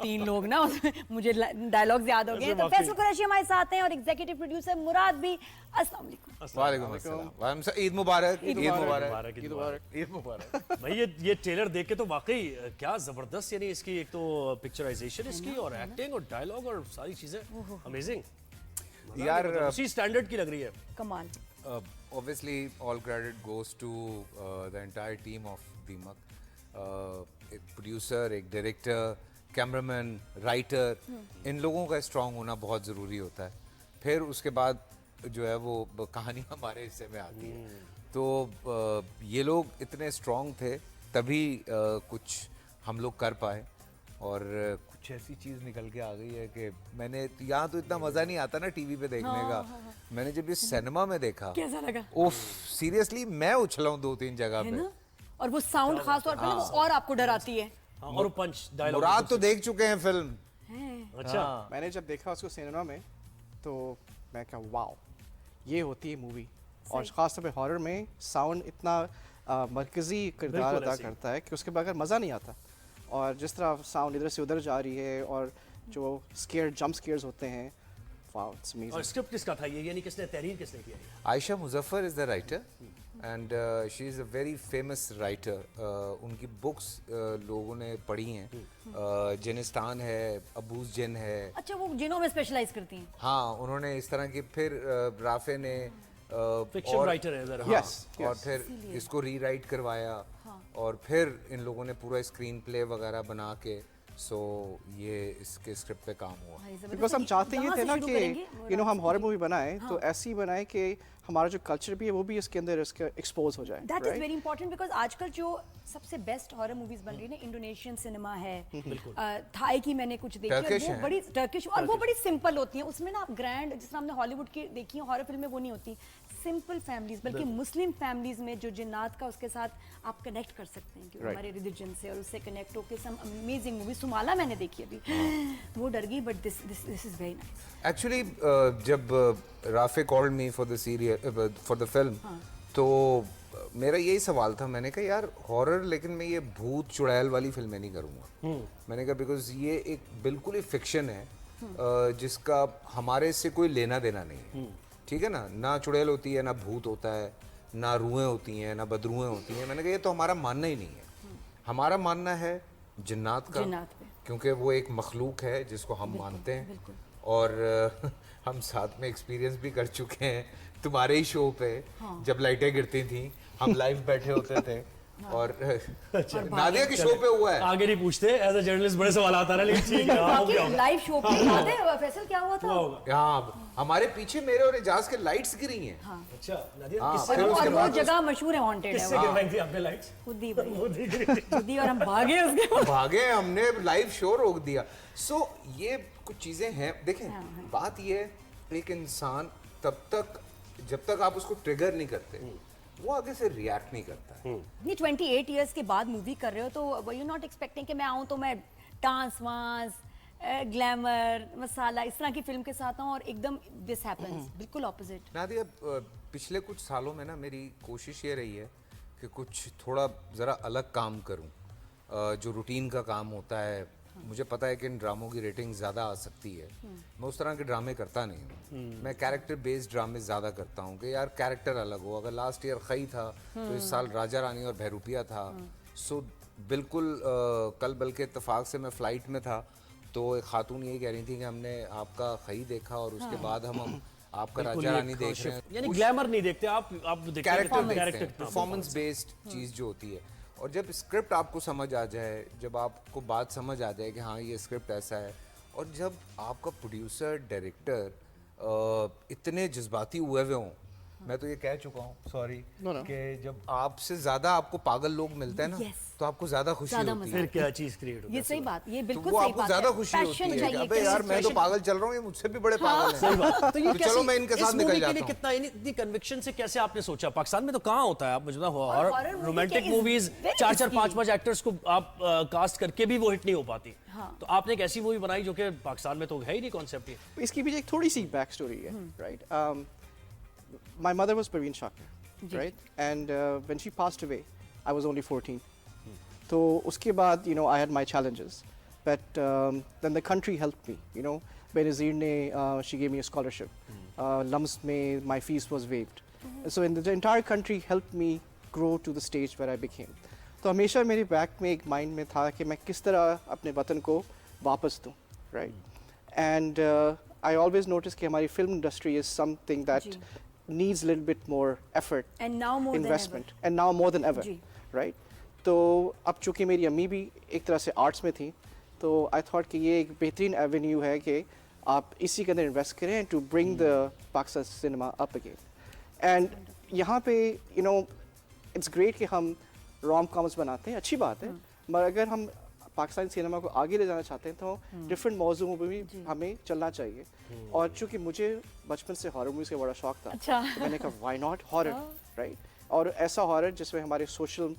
तीन लोग ना उसमें मुझे डायलॉग्स याद हो गए। तो फैसल कुरैशी हमारे साथ हैं और एग्जीक्यूटिव प्रोड्यूसर मुराद भी। अस्सलाम वालेकुम। वालेकुम अस्सलाम। ईद मुबारक। ईद मुबारक। ईद मुबारक। भाई ये ट्रेलर देख के तो वाकई क्या जबरदस्त, यानी इसकी एक तो पिक्चराइजेशन इसकी और एक्टिंग और डायलॉग और सारी चीजें अमेजिंग यार, उसी स्टैंडर्ड की लग रही है। कमाल। obviously all credit goes to the entire team of Deemak. एक प्रोड्यूसर, एक डायरेक्टर, कैमरामैन, राइटर, इन लोगों का स्ट्रांग होना बहुत ज़रूरी होता है। फिर उसके बाद जो है वो कहानी हमारे हिस्से में आती है। तो ये लोग इतने स्ट्रांग थे तभी कुछ हम लोग कर पाए और कुछ ऐसी चीज़ निकल के आ गई है कि मैंने यहाँ तो इतना मज़ा नहीं आता ना टीवी पे देखने का। मैंने जब ये सिनेमा में देखा, कैसा लगा? ओफ, सीरियसली मैं उछला हूँ 2-3 जगह पे। और वो साउंड खास तौर पर वो और आपको डराती है। और पंच डायलॉग। मुराद तो देख चुके हैं फिल्म। अच्छा, मैंने जब देखा उसको सिनेमा में तो मैं कहा वाओ, ये होती है मूवी। और ख़ास तौर पे हॉरर में साउंड इतना मरकज़ी किरदार अदा करता है कि उसके बगैर मज़ा नहीं आता। और जिस तरह साउंड इधर से उधर जा रही है और जो जंप स्केयर्स होते हैं, वाओ, इट्स अमेजिंग। और स्क्रिप्ट किसका था ये, यानी किसने तहरीर किसने किया है? Ayesha Muzaffar is the writer and she is a very famous writer. उनकी बुक्स लोगों ने पढ़ी हैं। जिनिस्तान है, अबूज जिन है। अच्छा, वो जिनों में स्पेशलाइज करती हैं। हाँ, उन्होंने इस तरह की फिर राफे ने फिक्शन राइटर है जरा। और फिर इसको रीराइट करवाया और फिर इन लोगों ने पूरा स्क्रीन प्ले वगैरह बना के ये इसके स्क्रिप्ट पे काम हुआ। बिकॉज हम चाहते ये थे ना कि हम हॉरर मूवी बनाएं तो ऐसी बनाएं कि हमारा जो कल्चर भी है वो भी इसके अंदर इसका एक्सपोज हो जाए। That is very important because आजकल जो सबसे बेस्ट हॉरर मूवीज बन रही है ना, इंडोनेशियन सिनेमा है, थाई की मैंने कुछ देखी है, वो बड़ी टर्किश और वो बड़ी सिंपल होती हैं। उसमें ना आप ग्रैंड, जिस तरह हमने हॉलीवुड की देखी है हॉरर फिल्में, वो नहीं होती। सिंपल फैमिलीज, बल्कि मुस्लिम फैमिलीज में जो जिन्नात का उसके साथ आप कनेक्ट कर सकते हैं कि हमारे रिलीजन से, और उससे कनेक्ट होकर सम अमेजिंग मूवी। सुमाला मैंने देखी अभी, वो डर गई, but this is very nice. Actually जब Rafay called me for the serial for the film, तो मेरा यही सवाल था। मैंने कहा यार हॉरर, लेकिन मैं ये भूत चुड़ैल वाली फिल्में नहीं करूँगा। मैंने कहा बिकॉज ये एक बिल्कुल ही फिक्शन है जिसका हमारे से कोई लेना देना नहीं है। ठीक है ना चुड़ैल होती है, ना भूत होता है, ना रूहें होती हैं, ना बदरूहें होती हैं। मैंने कहा ये तो हमारा मानना ही नहीं है। हमारा मानना है जिन्नात का, क्योंकि वो एक मखलूक है जिसको हम मानते हैं। और हम साथ में एक्सपीरियंस भी कर चुके हैं तुम्हारे ही शो पे। जब लाइटें गिरती थी हम लाइव बैठे होते थे। और नादिया के शो पे हुआ है। आगे नहीं पूछते, एज अ जर्नलिस्ट बड़े सवाल आता है, लेकिन ठीक है। लाइव शो पे याद है फैसल क्या हुआ था? हाँ, हमारे पीछे मेरे और एजाज के लाइट्स गिरी हैं। अच्छा, नादिया और वो जगह मशहूर है, हॉन्टेड है। किससे गिरवाई थी आपने लाइट्स? खुद ही और हम भागे उसके भागे, हमने लाइव शो रोक दिया। सो ये कुछ चीजें हैं। देखें, बात ये, एक इंसान तब तक जब तक आप उसको ट्रिगर नहीं करते वो आगे से रिएक्ट नहीं करता है। नहीं, 28 इयर्स के बाद मूवी कर रहे हो तो वर यू नॉट एक्सपेक्टिंग कि मैं आऊँ तो मैं डांस वांस, ग्लैमर, मसाला, इस तरह की फिल्म के साथ आऊँ और एकदम दिस हैपेंस? बिल्कुल ऑपोजिट। नादिया, पिछले कुछ सालों में ना मेरी कोशिश ये रही है कि कुछ थोड़ा ज़रा अलग काम करूँ। जो रूटीन का काम होता है, मुझे पता है कि इन ड्रामों की रेटिंग ज़्यादा आ सकती है। मैं उस तरह के ड्रामे करता नहीं हूँ। मैं कैरेक्टर बेस्ड ड्रामे ज़्यादा करता हूँ कि यार कैरेक्टर अलग हो। अगर लास्ट ईयर खई था तो इस साल राजा रानी और बहरूपिया था। सो बिल्कुल कल बल्कि इत्तेफाक से मैं फ़्लाइट में था तो एक खातून यही कह रही थी कि हमने आपका खई देखा और उसके बाद हम आपका राजा रानी देख रहे हैं। यानी ग्लैमर नहीं देखते आप कैरेक्टर, परफॉर्मेंस बेस्ड चीज़ जो होती है। और जब स्क्रिप्ट आपको समझ आ जाए, जब आपको बात समझ आ जाए कि हाँ ये स्क्रिप्ट ऐसा है, और जब आपका प्रोड्यूसर, डायरेक्टर इतने जज्बाती हुए हों, मैं तो ये कह चुका हूँ सॉरी कि जब आपसे ज्यादा आपको पागल लोग मिलते हैं ना तो आपको ज्यादा खुशी होती है। फिर क्या चीज क्रिएट होती है? ये सही बात, ये बिल्कुल तो सही बात है। आपको ज्यादा खुशी होती है कि अबे यार मैं तो पागल चल रहा हूँ, ये मुझसे भी बड़े पागल हैं। सही बात। तो ये चलो मैं इनके साथ निकल जाता हूँ। कितना इतनी कन्विक्शन से कैसे आपने सोचा? पाकिस्तान में तो कहाँ होता है, आप मुझे बताओ, रोमांटिक मूवीज 4-4, 5-5 एक्टर्स को आप कास्ट करके भी वो हिट नहीं हो पाती। तो आपने एक ऐसी मूवी बनाई जो कि पाकिस्तान में तो है ही नहीं कॉन्सेप्ट ये। इसकी भी एक थोड़ी सी बैक स्टोरी है, right? My mother was Parveen Shakir, right? And when she passed away, I was only 14. तो उसके बाद I had my challenges but then the country help me Benazir ने she gave me a scholarship LUMS में my fees was waived so in the entire country help me grow to the stage where I became. तो हमेशा मेरे back में एक mind में था कि मैं किस तरह अपने वतन को वापस दूँ, right. And I always notice कि हमारी film industry is something that needs a little bit more effort, And now more than investment, ever. and now more than ever, ji. right? तो अब चूंकि मेरी अम्मी भी एक तरह से आर्ट्स में थी, तो आई थॉट कि ये एक बेहतरीन एवेन्यू है कि आप इसी के अंदर इन्वेस्ट करें to bring the Pakistan cinema up again. And यहाँ पे इट्स ग्रेट कि हम रोम कॉम्स बनाते हैं, अच्छी बात है, मगर अगर हम पाकिस्तानी सिनेमा को आगे ले जाना चाहते हैं तो डिफरेंट मौजूओं पर भी हमें चलना चाहिए। और चूंकि मुझे बचपन से हॉरर मूवीज़ का बड़ा शौक था, अच्छा। तो मैंने कहा व्हाई नॉट हॉरर, राइट, और ऐसा हॉरर जिसमें हमारे सोशल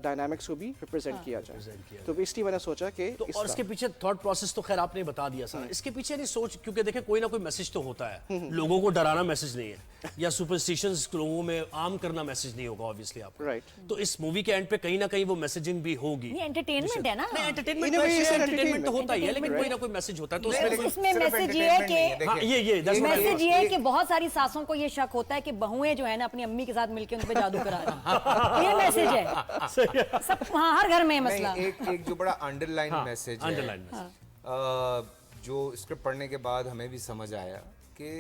डायनामिक्स को भी रिप्रेजेंट किया जाए। तो इसलिए मैंने सोचा कि तो और इसके पीछे थॉट प्रोसेस तो खैर आपने बता दिया सारा, इसके पीछे नहीं सोच, क्योंकि देखें कोई ना कोई मैसेज तो होता है, लोगों को डराना मैसेज नहीं है या सुपरस्टिशंस लोगों में आम करना मैसेज नहीं होगा ऑब्वियसली आपको, राइट। तो इस मूवी के एंड पे कहीं ना कहीं वो मैसेजिंग भी होगी। ये एंटरटेनमेंट है ना। नहीं, entertainment In a way, it's entertainment तो होता ही है, लेकिन entertainment, कोई ना कोई मैसेज होता है, तो नहीं, उसमें इसमें सिर्फ मैसेज ये है entertainment नहीं है, कि हाँ, देखिए, ये that's what I message was- ये है कि बहुत सारी सासों को ये शक होता है कि बहुएं जो है ना अपनी अम्मी के साथ मिलकर उन पे जादू करा रही हैं। ये मैसेज है सब, हाँ, हर घर में है मसला। नहीं, एक जो बड़ा अंडरलाइन मैसेज है, underline message। जो स्क्रिप्ट पढ़ने के बाद हमें भी समझ आया कि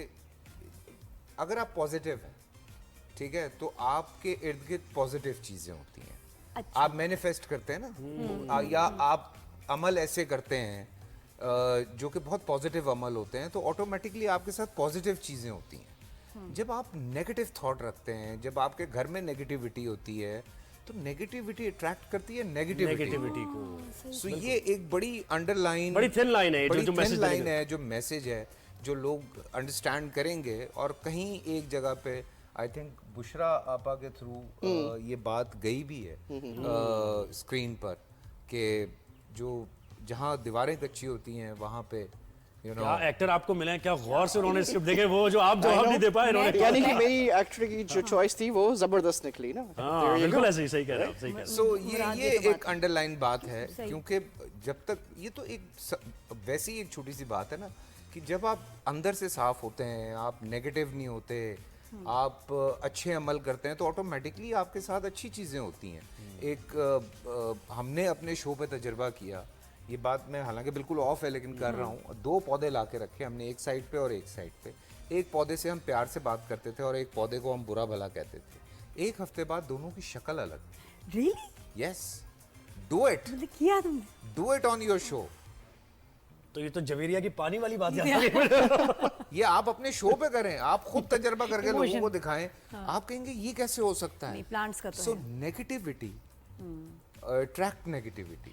अगर आप पॉजिटिव हैं, ठीक है, तो आपके इर्द गिर्द पॉजिटिव चीजें होती हैं। अच्छा। आप मैनिफेस्ट करते हैं ना, या आप अमल ऐसे करते हैं जो कि बहुत पॉजिटिव अमल होते हैं, तो ऑटोमेटिकली आपके साथ पॉजिटिव चीजें होती हैं। जब आप नेगेटिव थॉट रखते हैं, जब आपके घर में नेगेटिविटी होती है, तो नेगेटिविटी अट्रैक्ट करती है नेगेटिविटी को। सो ये एक बड़ी अंडरलाइन, बड़ी thin line है, बड़ी जो thin message line देंगे। है, जो मैसेज है, जो लोग अंडरस्टैंड करेंगे। और कहीं एक जगह पे आई थिंक बुशरा आपा के थ्रू ये बात गई भी है स्क्रीन पर कि जो जहाँ दीवारें कच्ची होती हैं वहाँ पे क्या एक्टर आपको मिले हैं, क्या गौर से उन्होंने स्क्रिप्ट देखे, वो जो आप जवाब नहीं दे पाए उन्होंने। यानी कि मेरी एक्टर की जो चॉइस थी वो जबरदस्त निकली ना। हाँ, बिल्कुल ऐसे ही, सही कह रहे हैं आप, सही कह रहे हैं। सो ये एक अंडरलाइन बात है, क्योंकि जब तक ये तो वैसी ही एक छोटी सी बात है ना कि जब आप अंदर से साफ होते हैं, आप नेगेटिव नहीं होते, आप अच्छे अमल करते हैं, तो ऑटोमेटिकली आपके साथ अच्छी चीज़ें होती हैं। एक हमने अपने शो पे तजर्बा किया, ये बात मैं हालांकि बिल्कुल ऑफ है लेकिन कर रहा हूँ, 2 पौधे ला के रखे हमने, एक साइड पे और एक साइड पे। एक पौधे से हम प्यार से बात करते थे और एक पौधे को हम बुरा भला कहते थे। एक हफ्ते बाद दोनों की शक्ल अलग। रियली यस, डू इट, मतलब किया तुमने? Do it on your show. तो ये तो जवेरिया की पानी वाली बात याद आ गई। ये आप अपने शो पे करें, आप खुद तजर्बा करके लोगों को दिखाएं, आप कहेंगे ये कैसे हो सकता है। नहीं, plants का तो सो है। Negativity attract negativity.